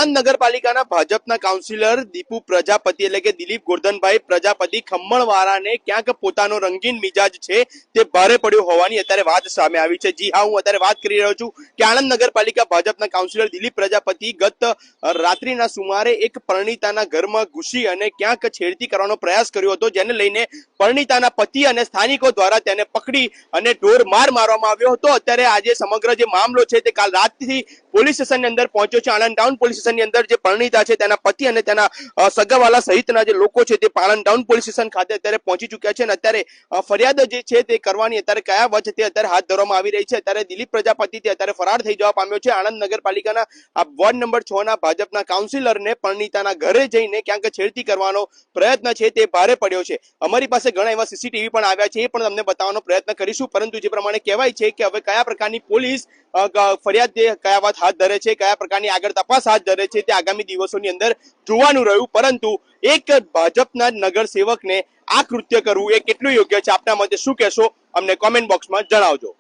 આણંદ નગરપાલિકાના ભાજપના કાઉન્સિલર દીપુ પ્રજાપતિ એટલે કે દિલીપ ગોરધનભાઈ પ્રજાપતિ ખમ્મણવાળાને ક્યાંક પોતાનો રંગીન મિજાજ છે તે ભારે પડ્યો હોવાની અત્યારે વાત સામે આવી છે। જી હા, હું અત્યારે વાત કરી રહ્યો છું કે આણંદ નગરપાલિકા ભાજપના કાઉન્સિલર દિલીપ પ્રજાપતિ ગત રાત્રિના સુમારે એક પરણિતાના ઘરમાં ઘૂસી અને ક્યાંક છેડતી કરવાનો પ્રયાસ કર્યો હતો, જેને લઈને પરણિતાના પતિ અને સ્થાનિકો દ્વારા તેને પકડી અને ઢોર માર મારવામાં આવ્યો હતો। અત્યારે આજે સમગ્ર જે મામલો છે તે કાલ રાતથી પોલીસ સ્ટેશનની અંદર પહોંચ્યો છે। આણંદ ટાઉન પોલીસ સ્ટેશનની અંદર જે પરણિતા છે તેના પતિ અને તેના સગાવાલા સહિતના જે લોકો છે તે આણંદ ટાઉન પોલીસ સ્ટેશન ખાતે અત્યારે પહોંચી ચૂક્યા છે અને અત્યારે ફરિયાદ જે છે તે કરવાની અત્યારે કયા વચ તે અત્યારે હાથ ધરવામાં આવી રહી છે। અત્યારે દિલીપ પ્રજાપતિ તે અત્યારે ફરાર થઈ જવા પામ્યો છે। આણંદ નગરપાલિકાના આ વોર્ડ નંબર 6 ના ભાજપના કાઉન્સિલરને પરણિતાના ઘરે જઈને ક્યાંક છેડતી કરવાનો પ્રયત્ન છે તે ભારે પડ્યો છે। અમારી પાસે ઘણા એવા સીસીટીવી પણ આવ્યા છે, એ પણ તમને બતાવવાનો પ્રયત્ન કરીશું, પરંતુ જે પ્રમાણે કહેવાય છે કે હવે કયા પ્રકારની પોલીસ ફરિયાદ કયા વાત હાથ ધરે છે, કયા પ્રકારની આગળ તપાસ હાથ ધરે છે તે આગામી દિવસોની અંદર જોવાનું રહ્યું। પરંતુ એક ભાજપના નગર સેવકને આ કૃત્ય કરવું એ કેટલું યોગ્ય છે, આપના મતે શું કહેશો? અમને કોમેન્ટ બોક્સમાં જણાવજો।